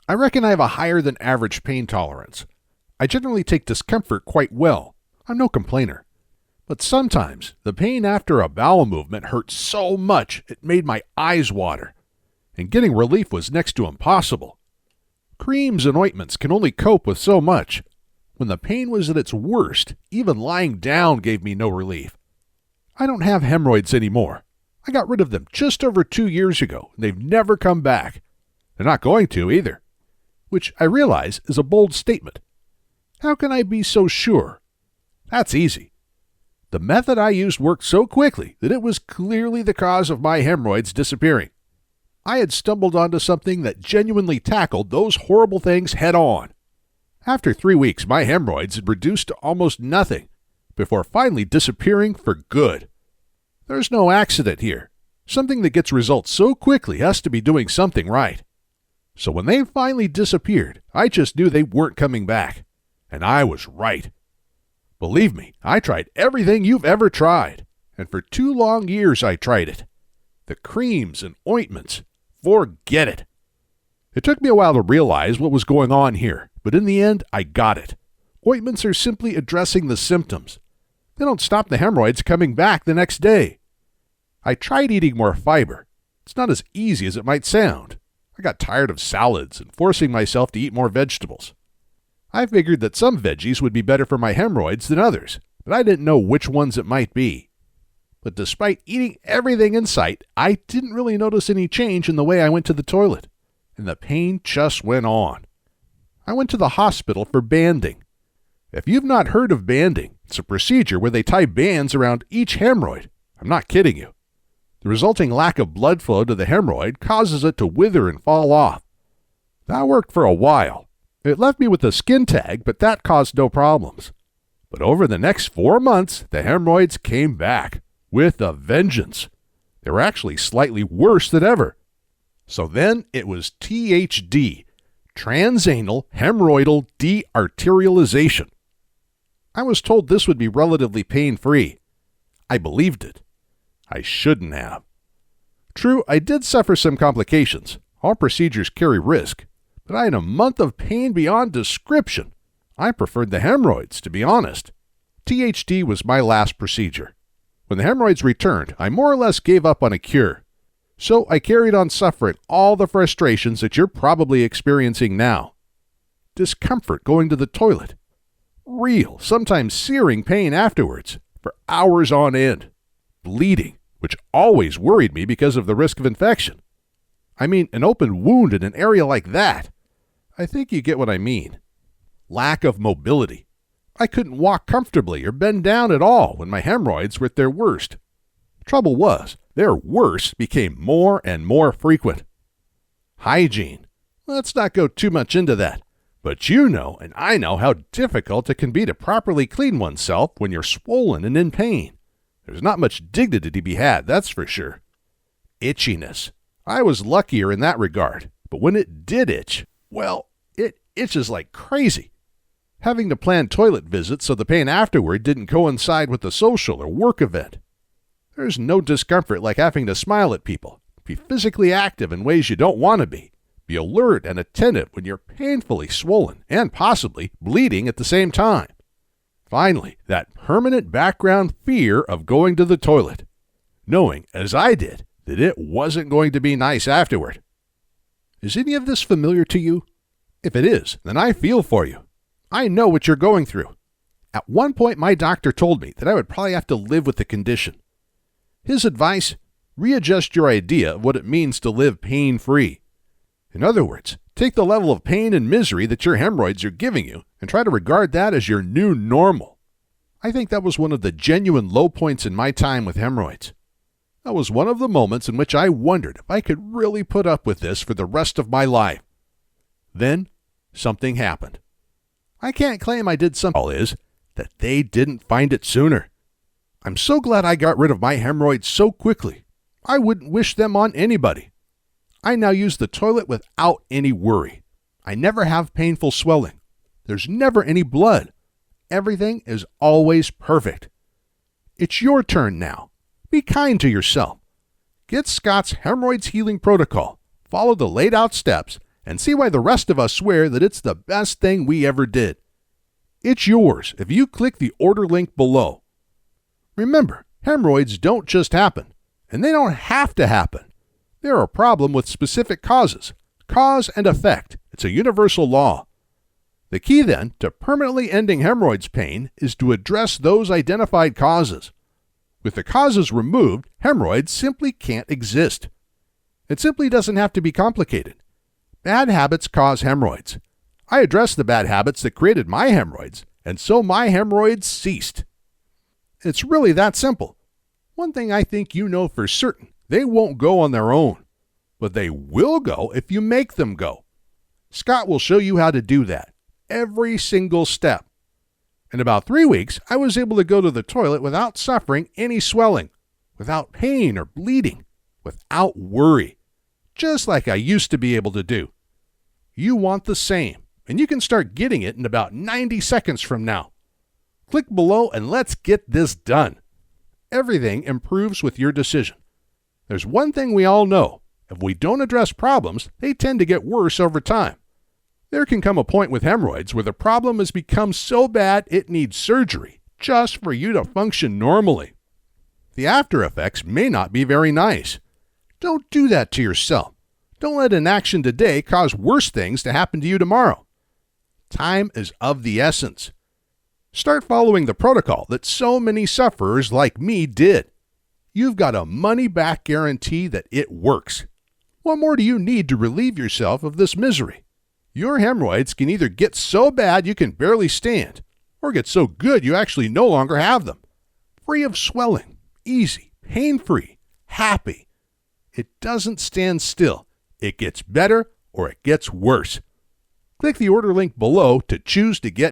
I reckon I have a higher than average pain tolerance. I generally take discomfort quite well. I'm no complainer. But sometimes the pain after a bowel movement hurt so much it made my eyes water, and getting relief was next to impossible. Creams and ointments can only cope with so much. When the pain was at its worst, even lying down gave me no relief. I don't have hemorrhoids anymore. I got rid of them just over 2 years ago, and they've never come back. They're not going to either, which I realize is a bold statement. How can I be so sure? That's easy. The method I used worked so quickly that it was clearly the cause of my hemorrhoids disappearing. I had stumbled onto something that genuinely tackled those horrible things head on. After 3 weeks, my hemorrhoids had reduced to almost nothing, before finally disappearing for good. There's no accident here. Something that gets results so quickly has to be doing something right. So when they finally disappeared, I just knew they weren't coming back. And I was right. Believe me, I tried everything you've ever tried, and for 2 long years I tried it. The creams and ointments, forget it. It took me a while to realize what was going on here, but in the end, I got it. Ointments are simply addressing the symptoms. They don't stop the hemorrhoids coming back the next day. I tried eating more fiber. It's not as easy as it might sound. I got tired of salads and forcing myself to eat more vegetables. I figured that some veggies would be better for my hemorrhoids than others, but I didn't know which ones it might be. But despite eating everything in sight, I didn't really notice any change in the way I went to the toilet, and the pain just went on. I went to the hospital for banding. If you've not heard of banding, it's a procedure where they tie bands around each hemorrhoid. I'm not kidding you. The resulting lack of blood flow to the hemorrhoid causes it to wither and fall off. That worked for a while. It left me with a skin tag, but that caused no problems. But over the next 4 months, the hemorrhoids came back with a vengeance. They were actually slightly worse than ever. So then it was THD, transanal hemorrhoidal dearterialization. I was told this would be relatively pain-free. I believed it. I shouldn't have. True, I did suffer some complications. All procedures carry risk. But I had a month of pain beyond description. I preferred the hemorrhoids, to be honest. THD was my last procedure. When the hemorrhoids returned, I more or less gave up on a cure. So I carried on suffering all the frustrations that you're probably experiencing now. Discomfort going to the toilet. Real, sometimes searing pain afterwards, for hours on end. Bleeding, which always worried me because of the risk of infection. I mean, an open wound in an area like that. I think you get what I mean. Lack of mobility. I couldn't walk comfortably or bend down at all when my hemorrhoids were at their worst. Trouble was, their worst became more and more frequent. Hygiene. Let's not go too much into that. But you know and I know how difficult it can be to properly clean oneself when you're swollen and in pain. There's not much dignity to be had, that's for sure. Itchiness. I was luckier in that regard, but when it did itch, well, it itches like crazy. Having to plan toilet visits so the pain afterward didn't coincide with the social or work event. There's no discomfort like having to smile at people, be physically active in ways you don't want to be alert and attentive when you're painfully swollen and possibly bleeding at the same time. Finally, that permanent background fear of going to the toilet, knowing, as I did, that it wasn't going to be nice afterward. Is any of this familiar to you? If it is, then I feel for you. I know what you're going through. At one point, my doctor told me that I would probably have to live with the condition. His advice, readjust your idea of what it means to live pain-free. In other words, take the level of pain and misery that your hemorrhoids are giving you and try to regard that as your new normal. I think that was one of the genuine low points in my time with hemorrhoids. That was one of the moments in which I wondered if I could really put up with this for the rest of my life. Then, something happened. I can't claim I did something. All is that they didn't find it sooner. I'm so glad I got rid of my hemorrhoids so quickly. I wouldn't wish them on anybody. I now use the toilet without any worry. I never have painful swelling. There's never any blood. Everything is always perfect. It's your turn now. Be kind to yourself. Get Scott's Hemorrhoids Healing Protocol, follow the laid out steps, and see why the rest of us swear that it's the best thing we ever did. It's yours if you click the order link below. Remember, hemorrhoids don't just happen, and they don't have to happen. They're a problem with specific causes. Cause and effect. It's a universal law. The key then to permanently ending hemorrhoids pain is to address those identified causes. With the causes removed, hemorrhoids simply can't exist. It simply doesn't have to be complicated. Bad habits cause hemorrhoids. I addressed the bad habits that created my hemorrhoids, and so my hemorrhoids ceased. It's really that simple. One thing I think you know for certain, they won't go on their own, but they will go if you make them go. Scott will show you how to do that, every single step. In about 3 weeks, I was able to go to the toilet without suffering any swelling, without pain or bleeding, without worry, just like I used to be able to do. You want the same, and you can start getting it in about 90 seconds from now. Click below and let's get this done. Everything improves with your decision. There's one thing we all know. If we don't address problems, they tend to get worse over time. There can come a point with hemorrhoids where the problem has become so bad it needs surgery just for you to function normally. The after effects may not be very nice. Don't do that to yourself. Don't let inaction today cause worse things to happen to you tomorrow. Time is of the essence. Start following the protocol that so many sufferers like me did. You've got a money-back guarantee that it works. What more do you need to relieve yourself of this misery? Your hemorrhoids can either get so bad you can barely stand, or get so good you actually no longer have them. Free of swelling, easy, pain-free, happy. It doesn't stand still. It gets better or it gets worse. Click the order link below to choose to get